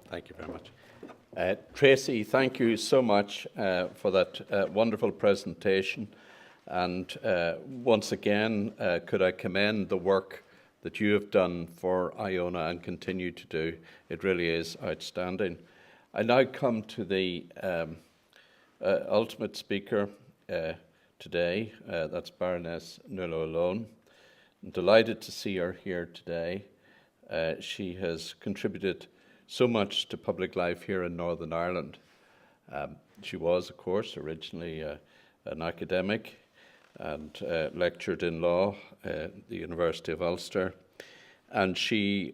Thank you very much. Tracy, thank you so much for that wonderful presentation. And once again, could I commend the work that you have done for Iona and continue to do. It really is outstanding. I now come to the ultimate speaker today. That's Baroness Nuala O'Loan. I'm delighted to see her here today. She has contributed so much to public life here in Northern Ireland. She was, of course, originally an academic and lectured in law at the University of Ulster. And she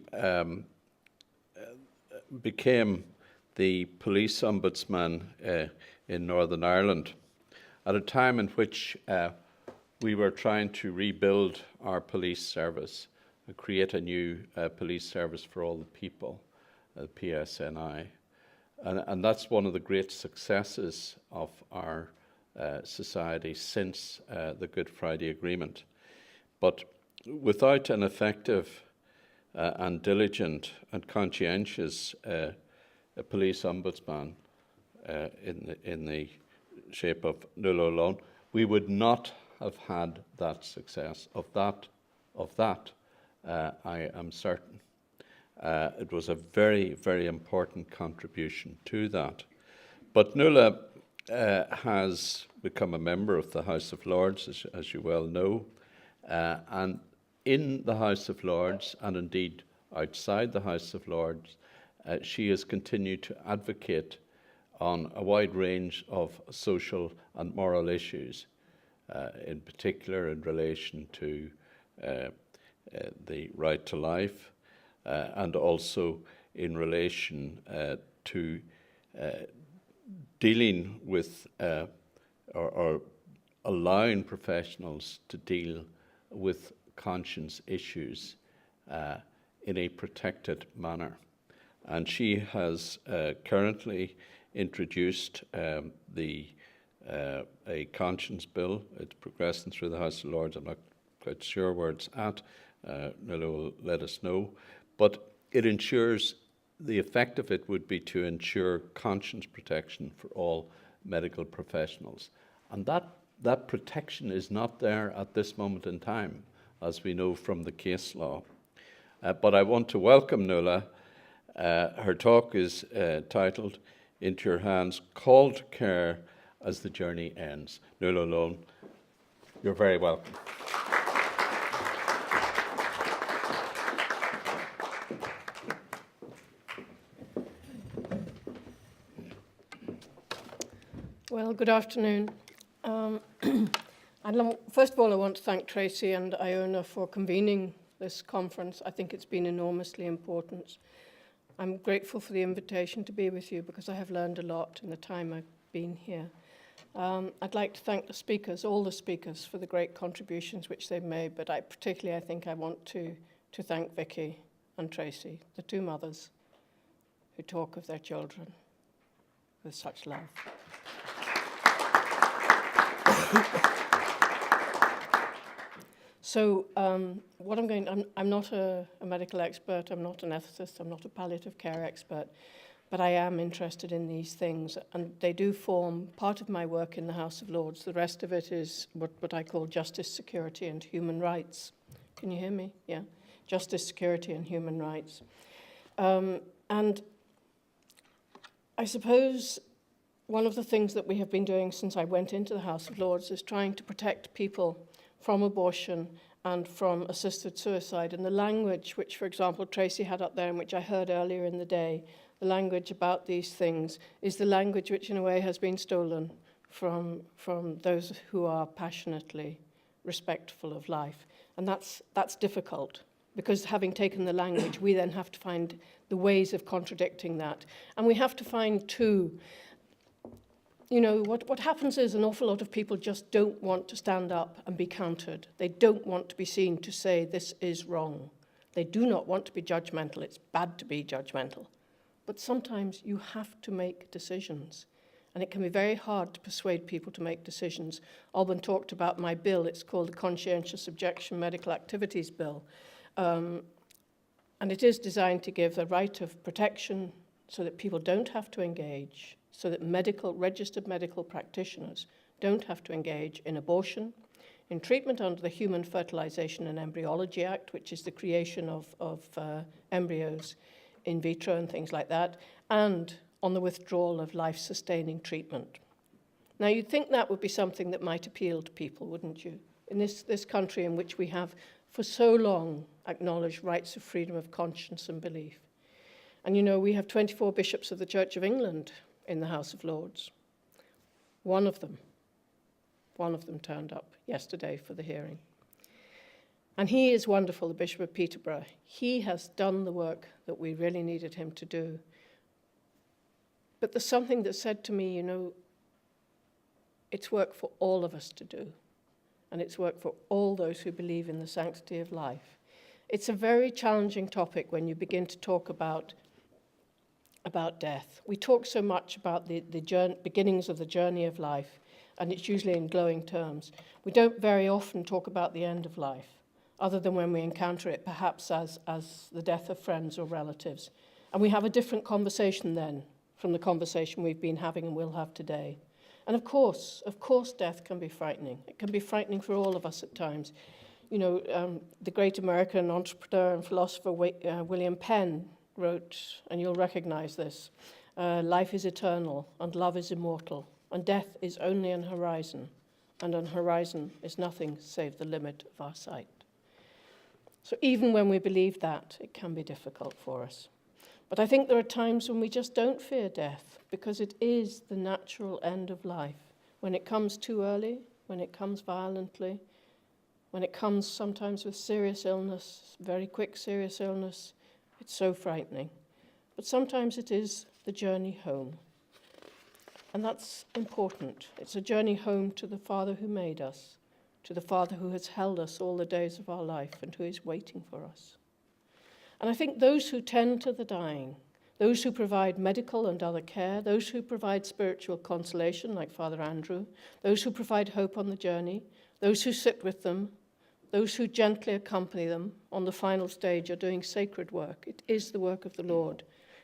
became the police ombudsman in Northern Ireland at a time in which we were trying to rebuild our police service and create a new police service for all the people, PSNI. And that's one of the great successes of our society since the Good Friday Agreement. But without an effective and diligent and conscientious police ombudsman in the shape of Nuala O'Loan, we would not have had that success. Of that, I am certain. It was a very, very important contribution to that. But Nuala has become a member of the House of Lords, as you well know, and in the House of Lords, and indeed outside the House of Lords, she has continued to advocate on a wide range of social and moral issues, in particular in relation to the right to life, and also in relation to dealing with or allowing professionals to deal with conscience issues in a protected manner. And she has currently introduced a conscience bill. It's progressing through the House of Lords. I'm not quite sure where it's at. Nuala will let us know. But it ensures, the effect of it would be to ensure conscience protection for all medical professionals. And that protection is not there at this moment in time, as we know from the case law. But I want to welcome Nuala. Her talk is titled, Into Your Hands, Call to Care as the Journey Ends. Nuala O'Loan, you're very welcome. Well, good afternoon. First of all, I want to thank Tracy and Iona for convening this conference. I think it's been enormously important. I'm grateful for the invitation to be with you because I have learned a lot in the time I've been here. I'd like to thank the speakers, all the speakers, for the great contributions which they've made, but I think I want to thank Vicky and Tracy, the two mothers who talk of their children with such love. So I'm not a medical expert, I'm not an ethicist, I'm not a palliative care expert, but I am interested in these things, and they do form part of my work in the House of Lords. The rest of it is what I call justice, security, and human rights. Can you hear me? Yeah. Justice, security, and human rights. And I suppose one of the things that we have been doing since I went into the House of Lords is trying to protect people from abortion and from assisted suicide. And the language which, for example, Tracy had up there and which I heard earlier in the day, the language about these things is the language which in a way has been stolen from those who are passionately respectful of life. And that's difficult, because having taken the language, we then have to find the ways of contradicting that. And we have to find too, what happens is an awful lot of people just don't want to stand up and be countered. They don't want to be seen to say this is wrong. They do not want to be judgmental. It's bad to be judgmental. But sometimes you have to make decisions. And it can be very hard to persuade people to make decisions. Alban talked about my bill. It's called the Conscientious Objection Medical Activities Bill. And it is designed to give a right of protection, so that people don't have to engage, so that registered medical practitioners don't have to engage in abortion, in treatment under the Human Fertilization and Embryology Act, which is the creation of embryos in vitro and things like that, and on the withdrawal of life-sustaining treatment. Now, you'd think that would be something that might appeal to people, wouldn't you? In this country in which we have, for so long, acknowledged rights of freedom of conscience and belief. And you know, we have 24 bishops of the Church of England in the House of Lords. One of them turned up yesterday for the hearing. And he is wonderful, the Bishop of Peterborough. He has done the work that we really needed him to do. But there's something that said to me, you know, it's work for all of us to do. And it's work for all those who believe in the sanctity of life. It's a very challenging topic when you begin to talk about death. We talk so much about the beginnings of the journey of life, and it's usually in glowing terms. We don't very often talk about the end of life, other than when we encounter it, perhaps as the death of friends or relatives. And we have a different conversation then from the conversation we've been having and will have today. And of course, death can be frightening. It can be frightening for all of us at times. You know, the great American entrepreneur and philosopher William Penn wrote, and you'll recognize this, life is eternal and love is immortal, and death is only an horizon, and an horizon is nothing save the limit of our sight. So even when we believe that, it can be difficult for us. But I think there are times when we just don't fear death, because it is the natural end of life. When it comes too early, when it comes violently, when it comes sometimes with serious illness, very quick serious illness, it's so frightening. But sometimes it is the journey home. And that's important. It's a journey home to the Father who made us, to the Father who has held us all the days of our life and who is waiting for us. And I think those who tend to the dying, those who provide medical and other care, those who provide spiritual consolation, like Father Andrew, those who provide hope on the journey, those who sit with them, those who gently accompany them on the final stage are doing sacred work. It is the work of the Lord,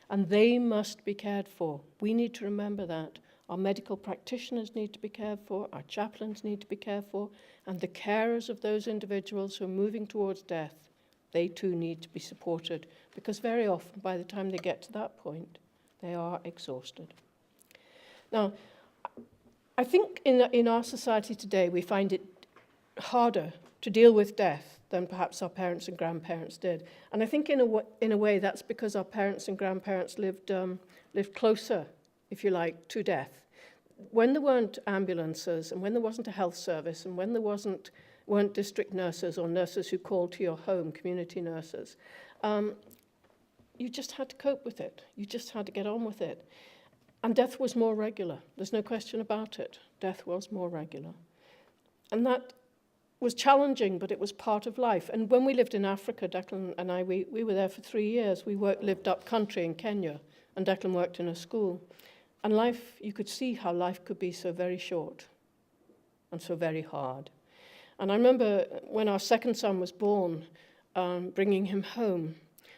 and they must be cared for. We need to remember that. Our medical practitioners need to be cared for, our chaplains need to be cared for, and the carers of those individuals who are moving towards death, they too need to be supported, because very often, by the time they get to that point, they are exhausted. Now, I think in our society today, we find it harder to deal with death than perhaps our parents and grandparents did. And I think in a way that's because our parents and grandparents lived closer, if you like, to death. When there weren't ambulances, and when there wasn't a health service, and when there weren't district nurses or nurses who called to your home, community nurses, you just had to cope with it. You just had to get on with it. And death was more regular. There's no question about it. Death was more regular. And that was challenging, but it was part of life. And when we lived in Africa, Declan and I, we were there for 3 years. We lived up country in Kenya, and Declan worked in a school. And life, you could see how life could be so very short and so very hard. And I remember when our second son was born, bringing him home,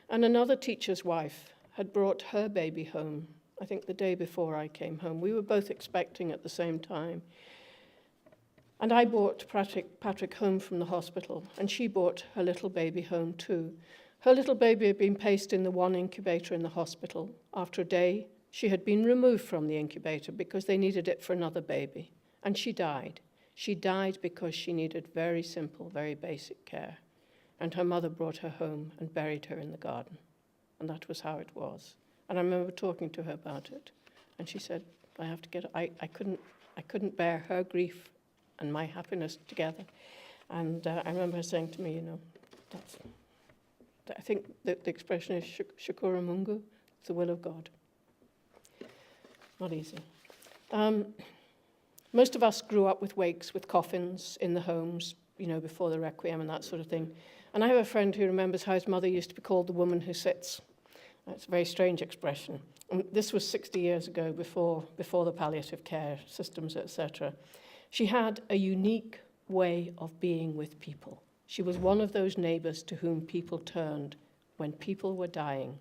and another teacher's wife had brought her baby home, I think the day before I came home. We were both expecting at the same time. And I brought Patrick home from the hospital, and she brought her little baby home too. Her little baby had been placed in the one incubator in the hospital. After a day, she had been removed from the incubator because they needed it for another baby, and she died. She died because she needed very simple, very basic care. And her mother brought her home and buried her in the garden. And that was how it was. And I remember talking to her about it. And she said, I couldn't bear her grief and my happiness together. And I remember her saying to me, you know, I think the expression is Shukura Mungu, it's the will of God. Not easy. Most of us grew up with wakes, with coffins in the homes, you know, before the requiem and that sort of thing. And I have a friend who remembers how his mother used to be called the woman who sits. That's a very strange expression. And this was 60 years ago, before the palliative care systems, etc. She had a unique way of being with people. She was one of those neighbours to whom people turned when people were dying.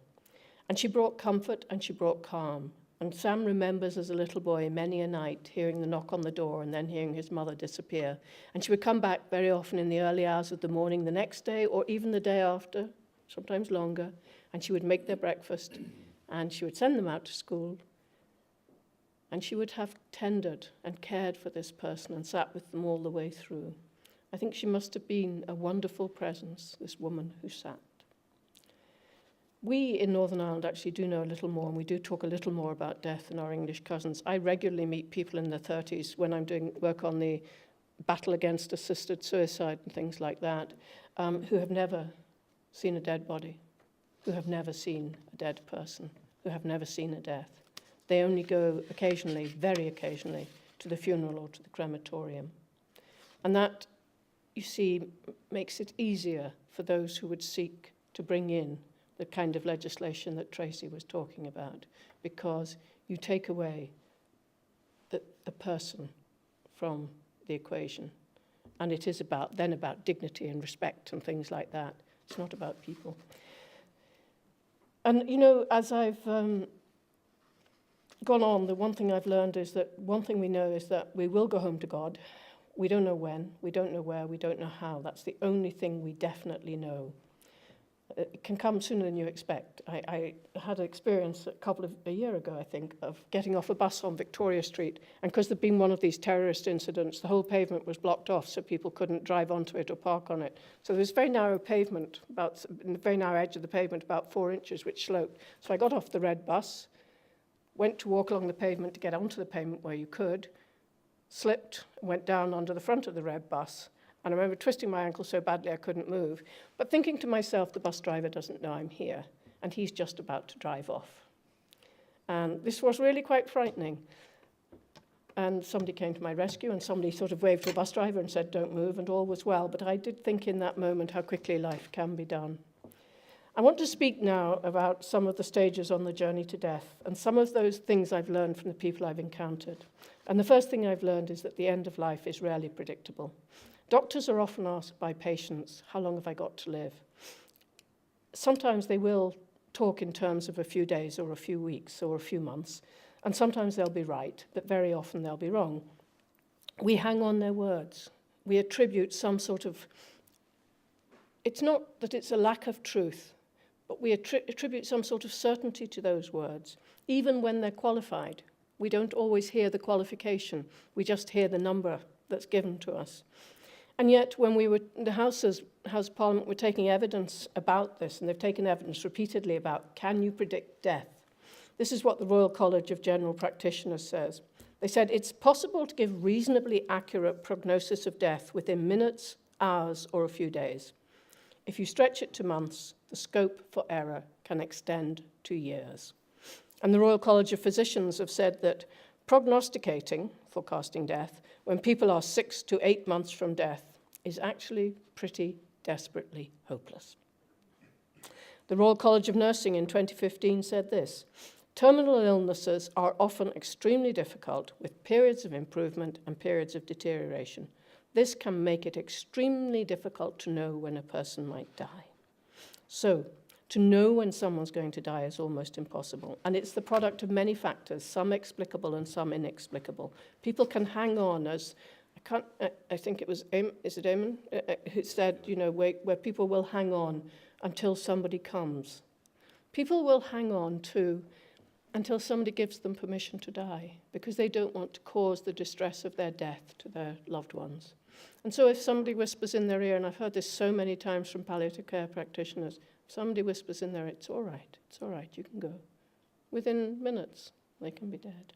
And she brought comfort and she brought calm. And Sam remembers as a little boy many a night hearing the knock on the door and then hearing his mother disappear. And she would come back very often in the early hours of the morning the next day or even the day after, sometimes longer, and she would make their breakfast and she would send them out to school. And she would have tended and cared for this person and sat with them all the way through. I think she must have been a wonderful presence, this woman who sat. We in Northern Ireland actually do know a little more, and we do talk a little more about death in our English cousins. I regularly meet people in their 30s when I'm doing work on the battle against assisted suicide and things like that, who have never seen a dead body, who have never seen a dead person, who have never seen a death. They only go occasionally, very occasionally, to the funeral or to the crematorium. And that, you see, makes it easier for those who would seek to bring in the kind of legislation that Tracy was talking about, because you take away the person from the equation. And it is about dignity and respect and things like that. It's not about people. And, you know, as I've gone on, the one thing I've learned is that one thing we know is that we will go home to God. We don't know when, we don't know where, we don't know how. That's the only thing we definitely know. It can come sooner than you expect. I had an experience a year ago, I think, of getting off a bus on Victoria Street, and because there'd been one of these terrorist incidents, the whole pavement was blocked off so people couldn't drive onto it or park on it. So there was a very narrow pavement, in the very narrow edge of the pavement, about 4 inches, which sloped. So I got off the red bus, went to walk along the pavement to get onto the pavement where you could, slipped, and went down onto the front of the red bus. And I remember twisting my ankle so badly I couldn't move, but thinking to myself, the bus driver doesn't know I'm here, and he's just about to drive off. And this was really quite frightening. And somebody came to my rescue, and somebody sort of waved to the bus driver and said, don't move, and all was well. But I did think in that moment how quickly life can be done. I want to speak now about some of the stages on the journey to death, and some of those things I've learned from the people I've encountered. And the first thing I've learned is that the end of life is rarely predictable. Doctors are often asked by patients, how long have I got to live? Sometimes they will talk in terms of a few days or a few weeks or a few months, and sometimes they'll be right, but very often they'll be wrong. We hang on their words. We attribute some sort of, it's not that it's a lack of truth, but we attribute some sort of certainty to those words, even when they're qualified. We don't always hear the qualification, we just hear the number that's given to us. And yet, when the House of Parliament were taking evidence about this, and they've taken evidence repeatedly about, can you predict death? This is what the Royal College of General Practitioners says. They said, it's possible to give reasonably accurate prognosis of death within minutes, hours, or a few days. If you stretch it to months, the scope for error can extend to years. And the Royal College of Physicians have said that prognosticating, forecasting death, when people are 6 to 8 months from death, is actually pretty desperately hopeless. The Royal College of Nursing in 2015 said this: terminal illnesses are often extremely difficult, with periods of improvement and periods of deterioration. This can make it extremely difficult to know when a person might die. So, to know when someone's going to die is almost impossible. And it's the product of many factors, some explicable and some inexplicable. People can hang on as, I think it was, is it Eamon, who said, you know, where people will hang on until somebody comes. People will hang on until somebody gives them permission to die, because they don't want to cause the distress of their death to their loved ones. And so if somebody whispers in their ear, and I've heard this so many times from palliative care practitioners, if somebody whispers in there, it's all right, you can go. Within minutes, they can be dead.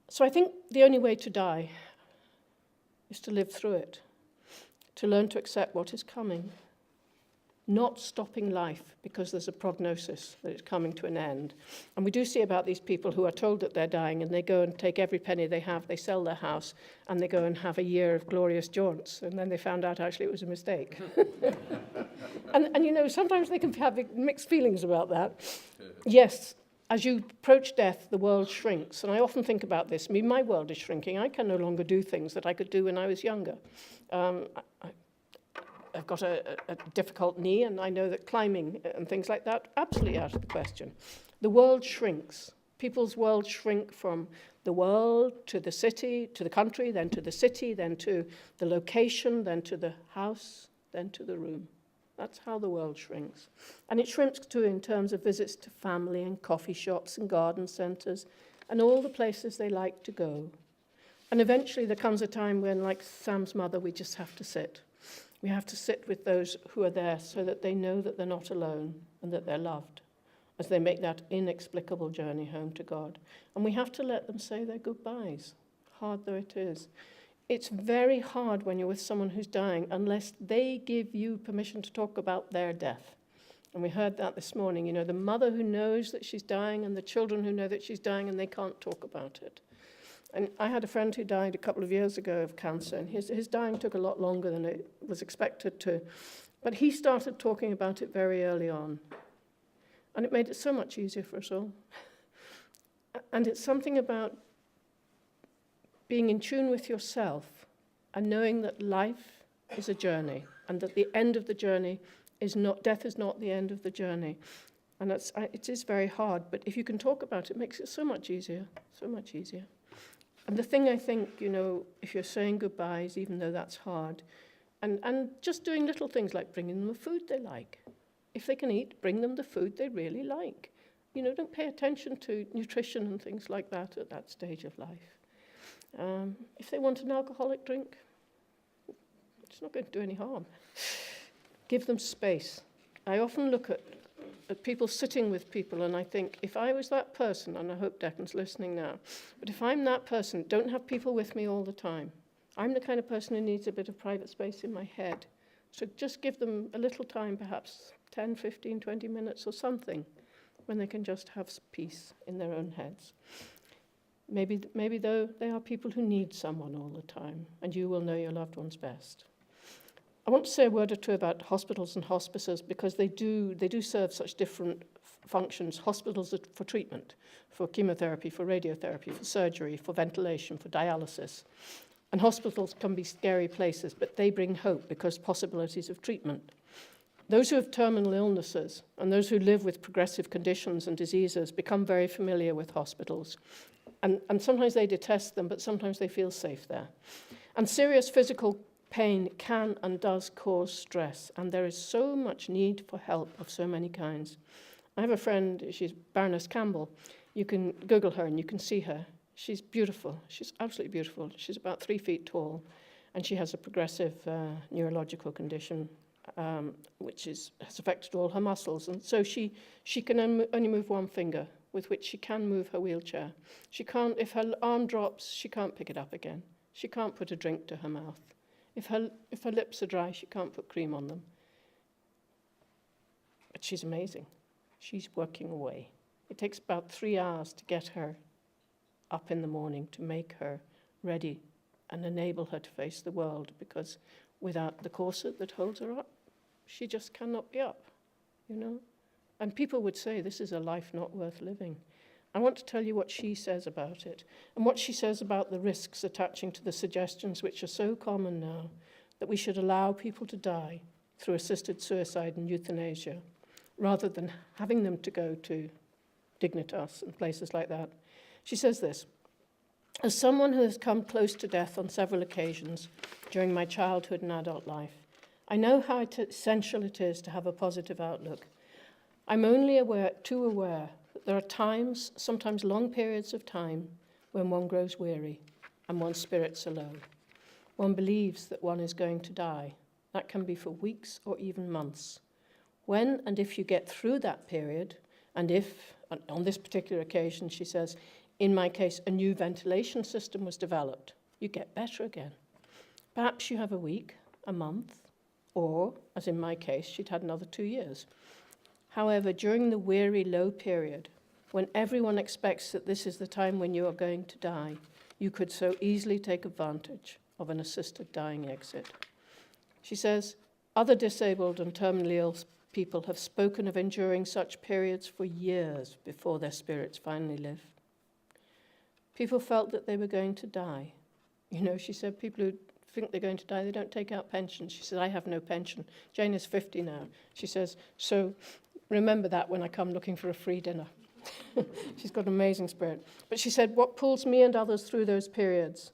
So I think the only way to die is to live through it, to learn to accept what is coming, not stopping life because there's a prognosis that it's coming to an end. And we do see about these people who are told that they're dying, and they go and take every penny they have, they sell their house, and they go and have a year of glorious jaunts, and then they found out actually it was a mistake. and you know, sometimes they can have mixed feelings about that. Yes, as you approach death, the world shrinks. And I often think about this. I mean, my world is shrinking. I can no longer do things that I could do when I was younger. I've got a difficult knee, and I know that climbing and things like that, absolutely out of the question. The world shrinks. People's world shrink from the world to the city, to the country, then to the city, then to the location, then to the house, then to the room. That's how the world shrinks. And it shrinks too in terms of visits to family and coffee shops and garden centres and all the places they like to go. And eventually there comes a time when, like Sam's mother, we just have to sit. We have to sit with those who are there so that they know that they're not alone and that they're loved as they make that inexplicable journey home to God. And we have to let them say their goodbyes, hard though it is. It's very hard when you're with someone who's dying unless they give you permission to talk about their death. And we heard that this morning, you know, the mother who knows that she's dying and the children who know that she's dying and they can't talk about it. And I had a friend who died a couple of years ago of cancer, and his dying took a lot longer than it was expected to. But he started talking about it very early on. And it made it so much easier for us all. And it's something about being in tune with yourself and knowing that life is a journey and that the end of the journey is not, death is not the end of the journey. And it is very hard, but if you can talk about it, it makes it so much easier, so much easier. And the thing I think, you know, if you're saying goodbyes, even though that's hard, and just doing little things like bringing them the food they like. If they can eat, bring them the food they really like. You know, don't pay attention to nutrition and things like that at that stage of life. If they want an alcoholic drink, it's not going to do any harm. Give them space. I often look at people sitting with people and I think, if I was that person, and I hope Declan's listening now, but if I'm that person, don't have people with me all the time. I'm the kind of person who needs a bit of private space in my head. So just give them a little time, perhaps 10, 15, 20 minutes or something, when they can just have peace in their own heads. Maybe though they are people who need someone all the time, and you will know your loved ones best. I want to say a word or two about hospitals and hospices because they do serve such different functions. Hospitals are for treatment, for chemotherapy, for radiotherapy, for surgery, for ventilation, for dialysis. And hospitals can be scary places, but they bring hope because possibilities of treatment. Those who have terminal illnesses and those who live with progressive conditions and diseases become very familiar with hospitals. And sometimes they detest them, but sometimes they feel safe there. And serious physical pain can and does cause stress, and there is so much need for help of so many kinds. I have a friend, she's Baroness Campbell. You can Google her and you can see her. She's beautiful. She's absolutely beautiful. She's about 3 feet tall, and she has a progressive neurological condition which has affected all her muscles. And so she can only move one finger with which she can move her wheelchair. She can't, if her arm drops, she can't pick it up again. She can't put a drink to her mouth. If her lips are dry, she can't put cream on them. But she's amazing. She's working away. It takes about 3 hours to get her up in the morning, to make her ready and enable her to face the world, because without the corset that holds her up, she just cannot be up, you know. And people would say, this is a life not worth living. I want to tell you what she says about it, and what she says about the risks attaching to the suggestions which are so common now, that we should allow people to die through assisted suicide and euthanasia, rather than having them to go to Dignitas and places like that. She says this: as someone who has come close to death on several occasions during my childhood and adult life, I know how essential it is to have a positive outlook. I'm only too aware that there are times, sometimes long periods of time, when one grows weary and one's spirits are low. One believes that one is going to die. That can be for weeks or even months. When and if you get through that period, and if, on this particular occasion, she says, in my case, a new ventilation system was developed, you get better again. Perhaps you have a week, a month, or, as in my case, she'd had another 2 years. However, during the weary, low period, when everyone expects that this is the time when you are going to die, you could so easily take advantage of an assisted dying exit. She says, other disabled and terminally ill people have spoken of enduring such periods for years before their spirits finally live. People felt that they were going to die. You know, she said people who think they're going to die, they don't take out pensions. She says, I have no pension. Jane is 50 now. She says, so remember that when I come looking for a free dinner. She's got an amazing spirit. But she said, what pulls me and others through those periods,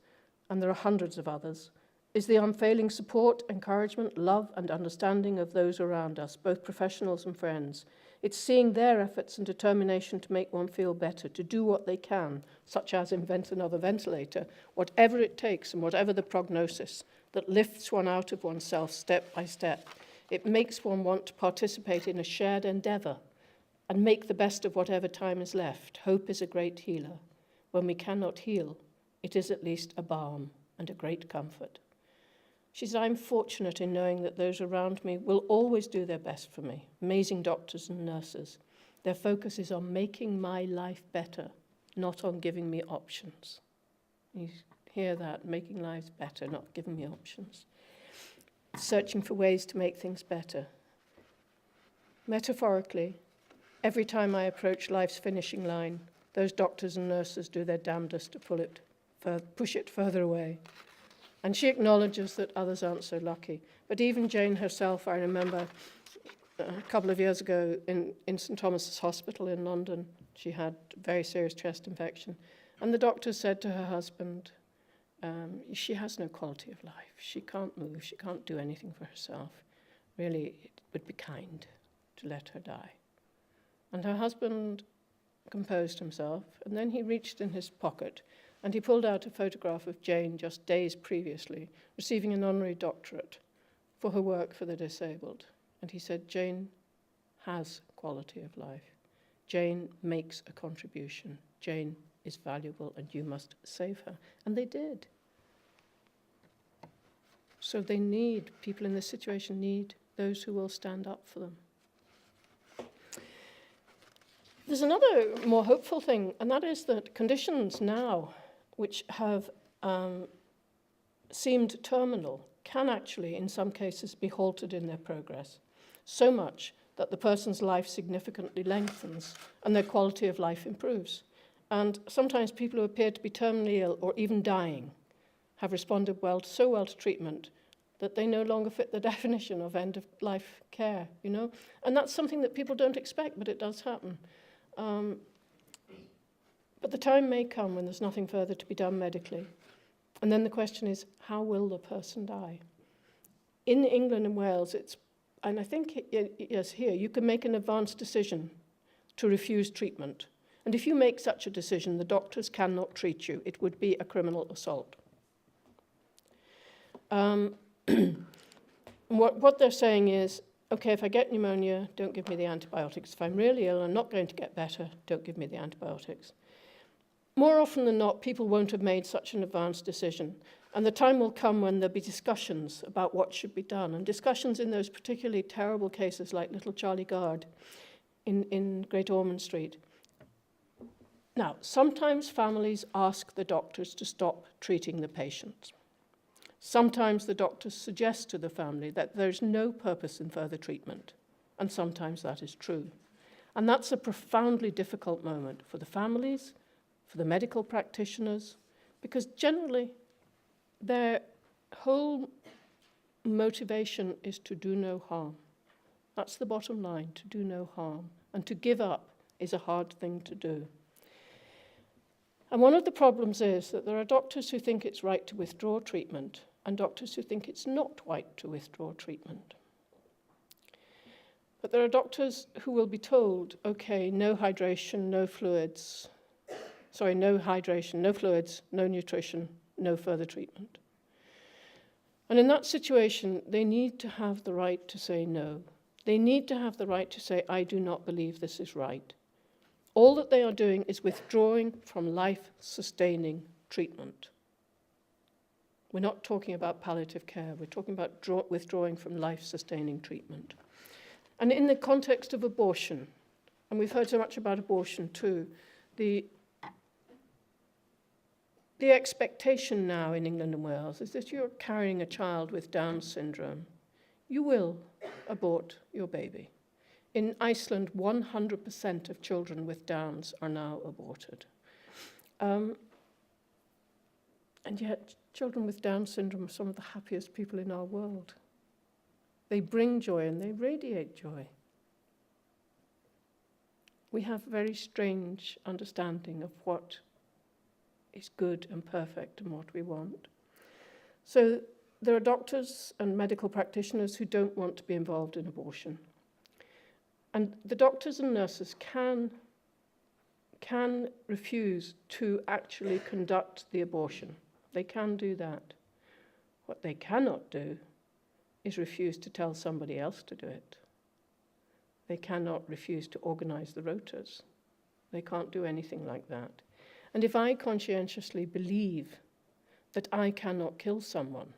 and there are hundreds of others, is the unfailing support, encouragement, love, and understanding of those around us, both professionals and friends. It's seeing their efforts and determination to make one feel better, to do what they can, such as invent another ventilator, whatever it takes and whatever the prognosis, that lifts one out of oneself step by step. It makes one want to participate in a shared endeavour and make the best of whatever time is left. Hope is a great healer. When we cannot heal, it is at least a balm and a great comfort. She said, I'm fortunate in knowing that those around me will always do their best for me. Amazing doctors and nurses. Their focus is on making my life better, not on giving me options. You hear that? Making lives better, not giving me options. Searching for ways to make things better. Metaphorically, every time I approach life's finishing line, those doctors and nurses do their damnedest to push it further away. And she acknowledges that others aren't so lucky. But even Jane herself, I remember a couple of years ago in St Thomas's Hospital in London, she had a very serious chest infection. And the doctor said to her husband, she has no quality of life. She can't move. She can't do anything for herself. Really, it would be kind to let her die. And her husband composed himself, and then he reached in his pocket and he pulled out a photograph of Jane just days previously, receiving an honorary doctorate for her work for the disabled. And he said, Jane has quality of life. Jane makes a contribution. Jane is valuable and you must save her. And they did. So they need, people in this situation need those who will stand up for them. There's another more hopeful thing, and that is that conditions now which have seemed terminal can actually, in some cases, be halted in their progress, so much that the person's life significantly lengthens and their quality of life improves. And sometimes people who appear to be terminally ill or even dying have responded so well to treatment that they no longer fit the definition of end-of-life care, you know? And that's something that people don't expect, but it does happen. But the time may come when there's nothing further to be done medically. And then the question is, how will the person die? In England and Wales, and I think, yes, here, you can make an advanced decision to refuse treatment. And if you make such a decision, the doctors cannot treat you. It would be a criminal assault. What they're saying is, okay, if I get pneumonia, don't give me the antibiotics. If I'm really ill, I'm not going to get better, don't give me the antibiotics. More often than not, people won't have made such an advanced decision. And the time will come when there'll be discussions about what should be done. And discussions in those particularly terrible cases like little Charlie Gard in Great Ormond Street. Now, sometimes families ask the doctors to stop treating the patients. Sometimes the doctors suggest to the family that there's no purpose in further treatment. And sometimes that is true. And that's a profoundly difficult moment for the families, for the medical practitioners, because generally their whole motivation is to do no harm. That's the bottom line, to do no harm. And to give up is a hard thing to do. And one of the problems is that there are doctors who think it's right to withdraw treatment and doctors who think it's not right to withdraw treatment. But there are doctors who will be told, okay, no hydration, no fluids, no nutrition, no further treatment. And in that situation, they need to have the right to say no. They need to have the right to say, I do not believe this is right. All that they are doing is withdrawing from life-sustaining treatment. We're not talking about palliative care. We're talking about withdrawing from life-sustaining treatment. And in the context of abortion, and we've heard so much about abortion too, the expectation now in England and Wales is that you're carrying a child with Down syndrome. You will abort your baby. In Iceland, 100% of children with Downs are now aborted. And yet, children with Down syndrome are some of the happiest people in our world. They bring joy and they radiate joy. We have a very strange understanding of what is good and perfect and what we want. So there are doctors and medical practitioners who don't want to be involved in abortion. And the doctors and nurses can refuse to actually conduct the abortion. They can do that. What they cannot do is refuse to tell somebody else to do it. They cannot refuse to organize the rotas. They can't do anything like that. And if I conscientiously believe that I cannot kill someone,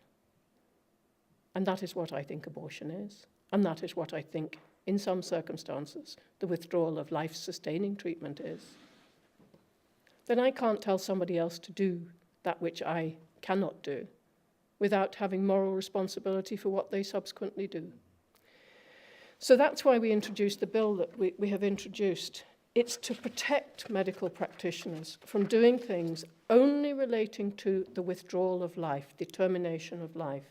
and that is what I think abortion is, and that is what I think, in some circumstances, the withdrawal of life-sustaining treatment is, then I can't tell somebody else to do that which I cannot do without having moral responsibility for what they subsequently do. So that's why we introduced the bill that we have introduced. It's to protect medical practitioners from doing things only relating to the withdrawal of life, the termination of life.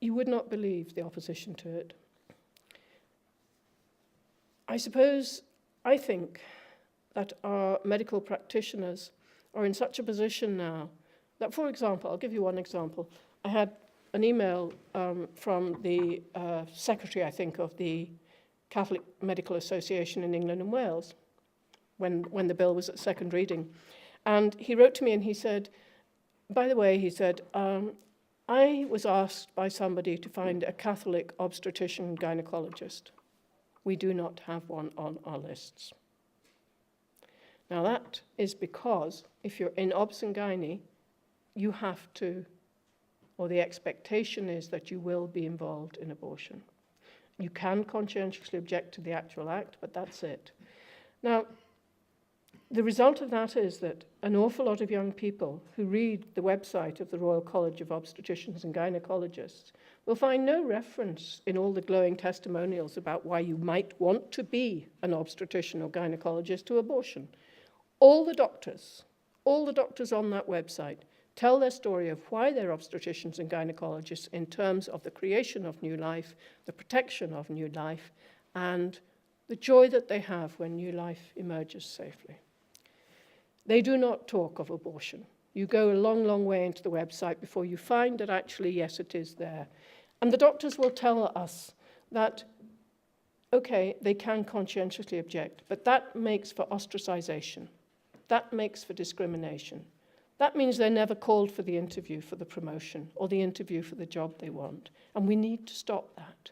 You would not believe the opposition to it. I think that our medical practitioners are in such a position now that, for example, I'll give you one example. I had an email from the secretary, I think, of the Catholic Medical Association in England and Wales when the bill was at second reading. And he wrote to me and he said, by the way, he said, I was asked by somebody to find a Catholic obstetrician gynecologist. We do not have one on our lists. Now that is because if you're in obs and gynae, you have to, or the expectation is that you will be involved in abortion. You can conscientiously object to the actual act, but that's it. Now, the result of that is that an awful lot of young people who read the website of the Royal College of Obstetricians and Gynecologists will find no reference in all the glowing testimonials about why you might want to be an obstetrician or gynecologist to abortion. All the doctors on that website tell their story of why they're obstetricians and gynecologists in terms of the creation of new life, the protection of new life, and the joy that they have when new life emerges safely. They do not talk of abortion. You go a long, long way into the website before you find that actually, yes, it is there. And the doctors will tell us that, okay, they can conscientiously object, but that makes for ostracization. That makes for discrimination. That means they're never called for the interview for the promotion or the interview for the job they want. And we need to stop that.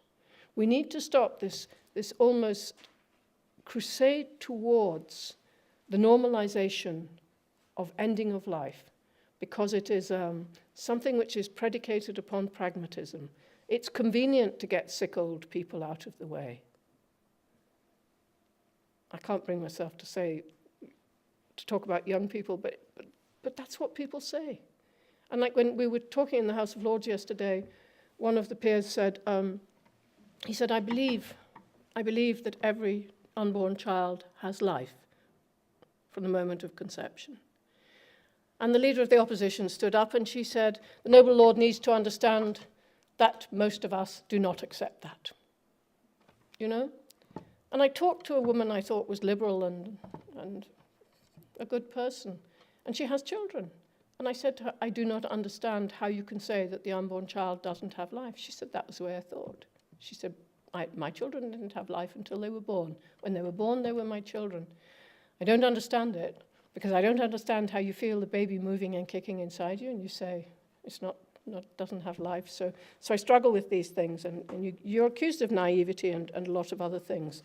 We need to stop this almost crusade towards the normalization of ending of life, because it is something which is predicated upon pragmatism. It's convenient to get sick old people out of the way. I can't bring myself to talk about young people, but that's what people say. And like when we were talking in the House of Lords yesterday, one of the peers said, he said, I believe that every unborn child has life from the moment of conception. And the leader of the opposition stood up and she said, the noble Lord needs to understand that most of us do not accept that. You know? And I talked to a woman I thought was liberal and a good person, and she has children. And I said to her, I do not understand how you can say that the unborn child doesn't have life. She said, that was the way I thought. She said, my children didn't have life until they were born. When they were born, they were my children. I don't understand it, because I don't understand how you feel the baby moving and kicking inside you, and you say, it's not doesn't have life. So I struggle with these things, and you're accused of naivety and a lot of other things.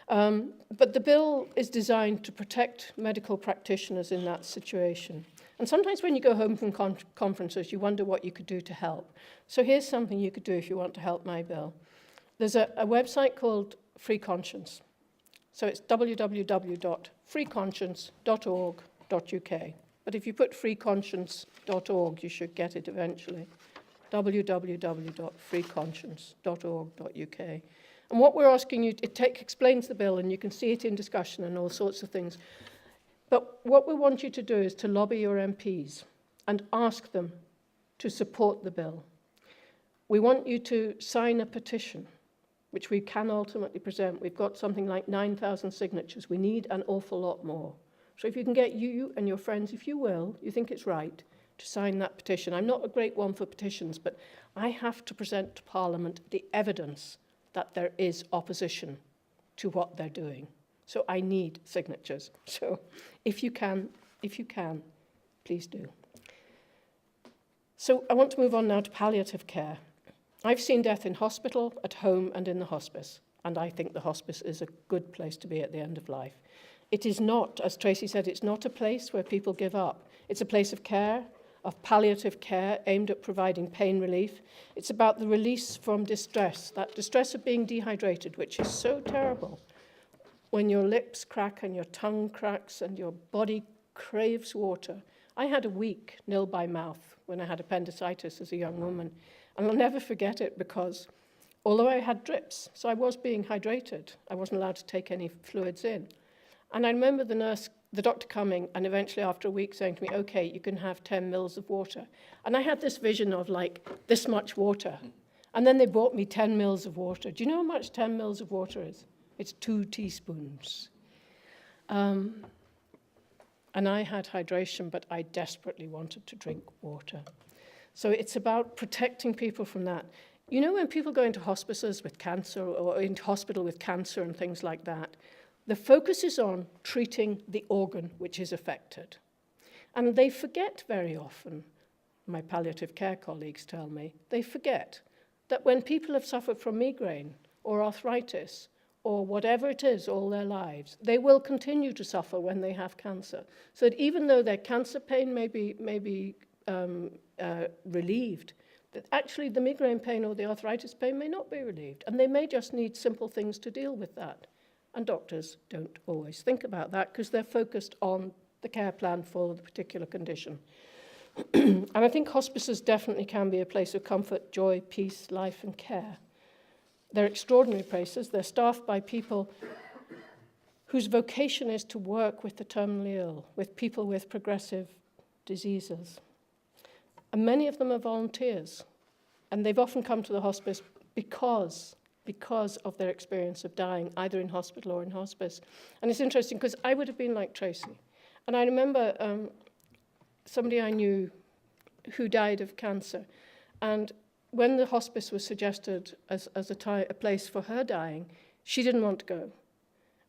But the bill is designed to protect medical practitioners in that situation. And sometimes when you go home from conferences, you wonder what you could do to help. So here's something you could do if you want to help my bill. There's a website called Free Conscience. So it's www.freeconscience.org.uk. But if you put freeconscience.org, you should get it eventually. www.freeconscience.org.uk. And what we're asking you, it explains the bill, and you can see it in discussion and all sorts of things. But what we want you to do is to lobby your MPs and ask them to support the bill. We want you to sign a petition, which we can ultimately present. We've got something like 9,000 signatures. We need an awful lot more. So if you can get you and your friends, if you will, you think it's right, to sign that petition. I'm not a great one for petitions, but I have to present to Parliament the evidence that there is opposition to what they're doing. So I need signatures. So if you can, please do. So I want to move on now to palliative care. I've seen death in hospital, at home, and in the hospice. And I think the hospice is a good place to be at the end of life. It is not, as Tracy said, it's not a place where people give up. It's a place of care, of palliative care aimed at providing pain relief. It's about the release from distress, that distress of being dehydrated, which is so terrible. When your lips crack and your tongue cracks and your body craves water. I had a week nil by mouth when I had appendicitis as a young woman. And I'll never forget it because although I had drips, so I was being hydrated, I wasn't allowed to take any fluids in. And I remember the doctor coming and eventually after a week saying to me, okay, you can have 10 mils of water. And I had this vision of like this much water. And then they bought me 10 mils of water. Do you know how much 10 mils of water is? It's 2 teaspoons. And I had hydration, but I desperately wanted to drink water. So it's about protecting people from that. You know, when people go into hospices with cancer or into hospital with cancer and things like that, the focus is on treating the organ which is affected. And they forget very often, my palliative care colleagues tell me, they forget that when people have suffered from migraine or arthritis or whatever it is all their lives, they will continue to suffer when they have cancer. So that even though their cancer pain may be relieved, that actually the migraine pain or the arthritis pain may not be relieved. And they may just need simple things to deal with that. And doctors don't always think about that because they're focused on the care plan for the particular condition. And I think hospices definitely can be a place of comfort, joy, peace, life, and care. They're extraordinary places. They're staffed by people whose vocation is to work with the terminally ill, with people with progressive diseases. And many of them are volunteers. And they've often come to the hospice because of their experience of dying, either in hospital or in hospice. And it's interesting because I would have been like Tracy. And I remember somebody I knew who died of cancer. And when the hospice was suggested as a place for her dying, she didn't want to go.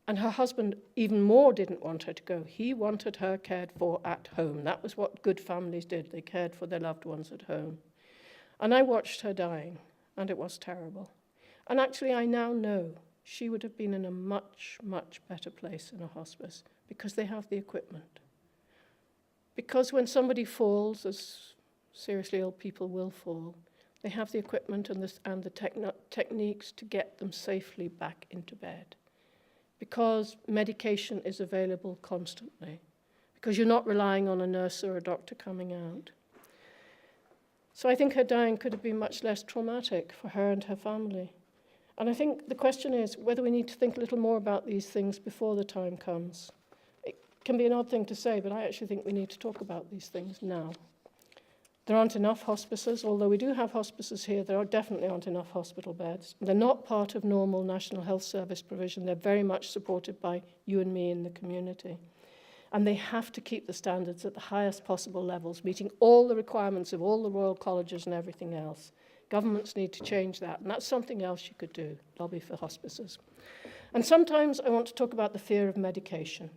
And her husband even more didn't want her to go. He wanted her cared for at home. That was what good families did. They cared for their loved ones at home. And I watched her dying, and it was terrible. And actually, I now know she would have been in a much, much better place in a hospice because they have the equipment. Because when somebody falls, as seriously ill people will fall, they have the equipment and the techniques to get them safely back into bed. Because medication is available constantly. Because you're not relying on a nurse or a doctor coming out. So I think her dying could have been much less traumatic for her and her family. And I think the question is whether we need to think a little more about these things before the time comes. It can be an odd thing to say, but I actually think we need to talk about these things now. There aren't enough hospices, although we do have hospices here, there definitely aren't enough hospital beds. They're not part of normal National Health Service provision. They're very much supported by you and me in the community. And they have to keep the standards at the highest possible levels, meeting all the requirements of all the Royal Colleges and everything else. Governments need to change that, and that's something else you could do, lobby for hospices. And sometimes I want to talk about the fear of medication,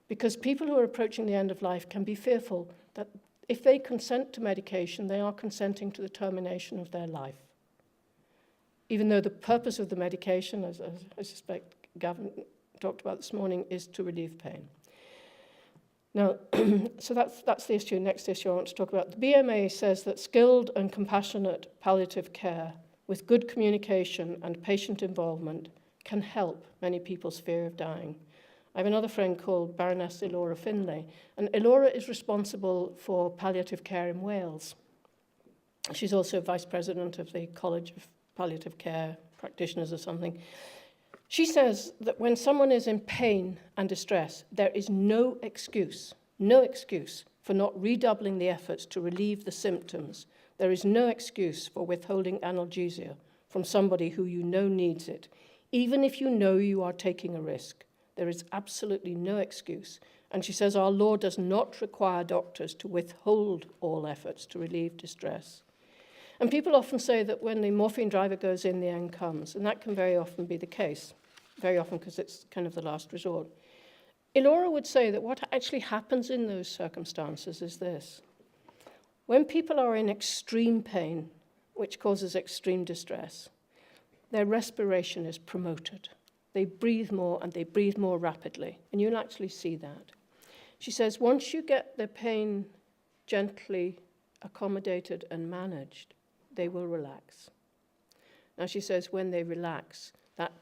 because people who are approaching the end of life can be fearful that if they consent to medication, they are consenting to the termination of their life. Even though the purpose of the medication, as I suspect Gavin talked about this morning, is to relieve pain. Now, so that's the issue. Next issue I want to talk about. The BMA says that skilled and compassionate palliative care with good communication and patient involvement can help many people's fear of dying. I have another friend called Baroness Nuala O'Loan, and Nuala is responsible for palliative care in Wales. She's also vice president of the College of Palliative Care Practitioners or something. She says that when someone is in pain and distress, there is no excuse for not redoubling the efforts to relieve the symptoms. There is no excuse for withholding analgesia from somebody who you know needs it, even if you know you are taking a risk. There is absolutely no excuse. And she says our law does not require doctors to withhold all efforts to relieve distress. And people often say that when the morphine driver goes in, the end comes, and that can very often be the case, very often because it's kind of the last resort. Elora would say that what actually happens in those circumstances is this. When people are in extreme pain, which causes extreme distress, their respiration is promoted. They breathe more and they breathe more rapidly, and you'll actually see that. She says once you get the pain gently accommodated and managed, they will relax. Now she says when they relax, that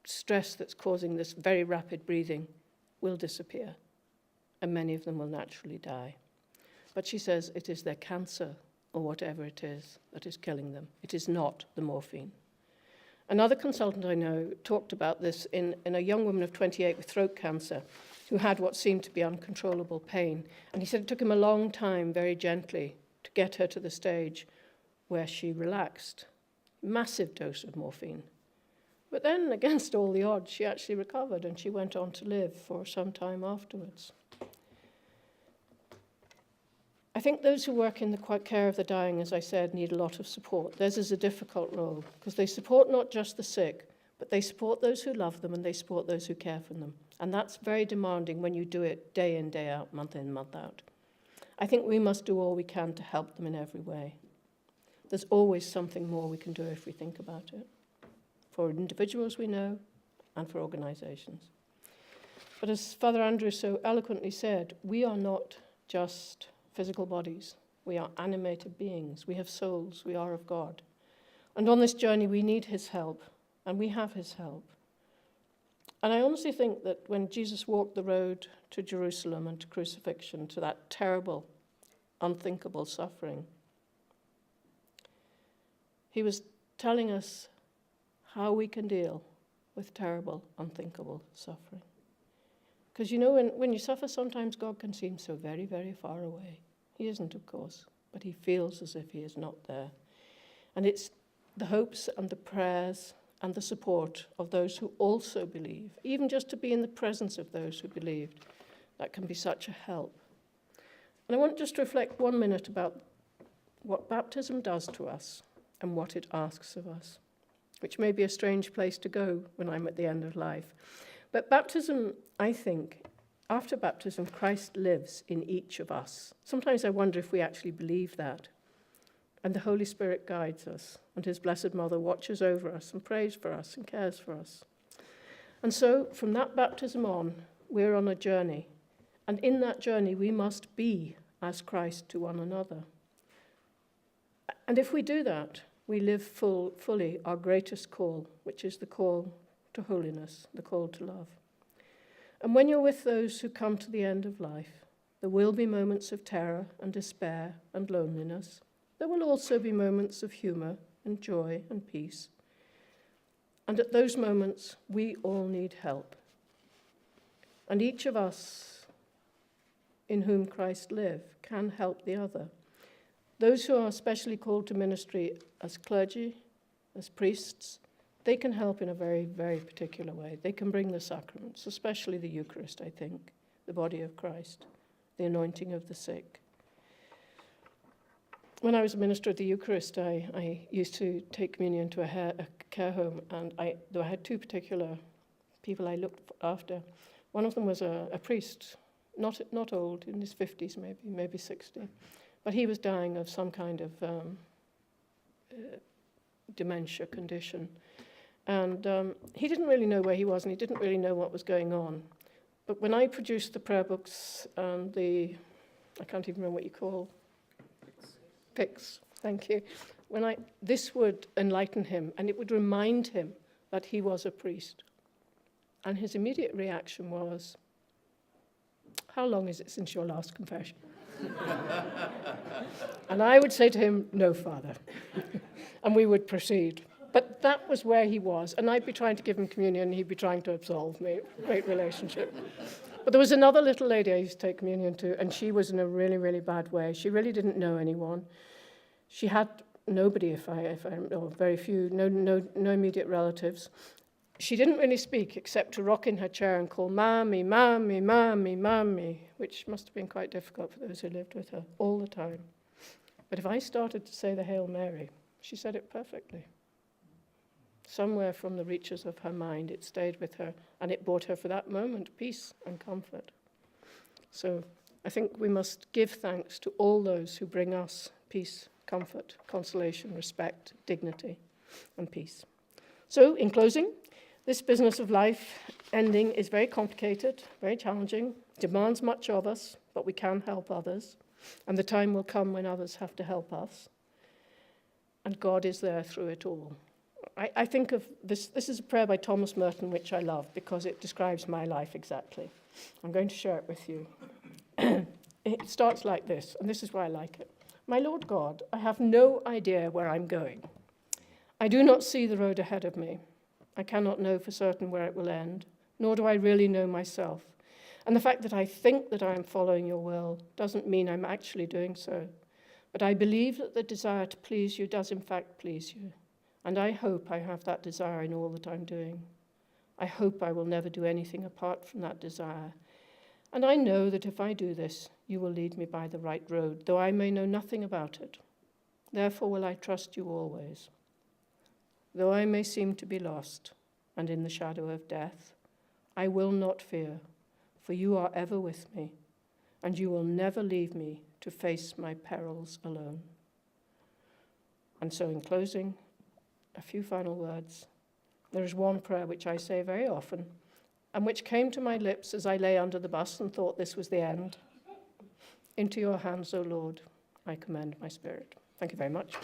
stress that's causing this very rapid breathing will disappear, and many of them will naturally die. But she says it is their cancer or whatever it is that is killing them. It is not the morphine. Another consultant I know talked about this in a young woman of 28 with throat cancer who had what seemed to be uncontrollable pain. And he said it took him a long time, very gently, to get her to the stage where she relaxed. Massive dose of morphine. But then, against all the odds, she actually recovered and she went on to live for some time afterwards. I think those who work in the care of the dying, as I said, need a lot of support. Theirs is a difficult role because they support not just the sick, but they support those who love them and they support those who care for them. And that's very demanding when you do it day in, day out, month in, month out. I think we must do all we can to help them in every way. There's always something more we can do if we think about it, for individuals we know and for organisations. But as Father Andrew so eloquently said, we are not just physical bodies. We are animated beings. We have souls. We are of God. And on this journey, we need his help, and we have his help. And I honestly think that when Jesus walked the road to Jerusalem and to crucifixion, to that terrible, unthinkable suffering, he was telling us how we can deal with terrible, unthinkable suffering. Because you know, when you suffer, sometimes God can seem so very, very far away. He isn't, of course, but he feels as if he is not there. And it's the hopes and the prayers and the support of those who also believe, even just to be in the presence of those who believed, that can be such a help. And I want just to reflect 1 minute about what baptism does to us and what it asks of us, which may be a strange place to go when I'm at the end of life. But baptism, I think, after baptism, Christ lives in each of us. Sometimes I wonder if we actually believe that. And the Holy Spirit guides us, and his Blessed Mother watches over us and prays for us and cares for us. And so, from that baptism on, we're on a journey. And in that journey, we must be as Christ to one another. And if we do that, we live fully our greatest call, which is the call to holiness, the call to love. And when you're with those who come to the end of life, there will be moments of terror and despair and loneliness. There will also be moments of humour and joy and peace. And at those moments, we all need help. And each of us in whom Christ lives can help the other. Those who are especially called to ministry as clergy, as priests, they can help in a very, very particular way. They can bring the sacraments, especially the Eucharist, I think, the body of Christ, the anointing of the sick. When I was a minister of the Eucharist, I used to take communion to a care home, and I had two particular people I looked after. One of them was a priest, not old, in his 50s maybe 60, but he was dying of some kind of dementia condition. And he didn't really know where he was, and he didn't really know what was going on. But when I produced the prayer books and I can't even remember what you call pics, thank you. This would enlighten him, and it would remind him that he was a priest. And his immediate reaction was, "How long is it since your last confession?" And I would say to him, "No, Father." And we would proceed. But that was where he was, and I'd be trying to give him communion, and he'd be trying to absolve me. Great relationship. But there was another little lady I used to take communion to, and she was in a really, really bad way. She really didn't know anyone. She had nobody, or very few, no immediate relatives. She didn't really speak except to rock in her chair and call, "Mommy, Mommy, Mommy, Mommy," which must have been quite difficult for those who lived with her all the time. But if I started to say the Hail Mary, she said it perfectly. Somewhere from the reaches of her mind, it stayed with her, and it brought her for that moment peace and comfort. So I think we must give thanks to all those who bring us peace, comfort, consolation, respect, dignity, and peace. So, in closing, this business of life ending is very complicated, very challenging, demands much of us, but we can help others, and the time will come when others have to help us. And God is there through it all. I think of this is a prayer by Thomas Merton, which I love, because it describes my life exactly. I'm going to share it with you. It starts like this, and this is why I like it. My Lord God, I have no idea where I'm going. I do not see the road ahead of me. I cannot know for certain where it will end, nor do I really know myself. And the fact that I think that I am following your will doesn't mean I'm actually doing so. But I believe that the desire to please you does in fact please you. And I hope I have that desire in all that I'm doing. I hope I will never do anything apart from that desire. And I know that if I do this, you will lead me by the right road, though I may know nothing about it. Therefore will I trust you always. Though I may seem to be lost and in the shadow of death, I will not fear, for you are ever with me, and you will never leave me to face my perils alone. And so in closing, a few final words. There is one prayer which I say very often, and which came to my lips as I lay under the bus and thought this was the end. Into your hands, O Lord, I commend my spirit. Thank you very much.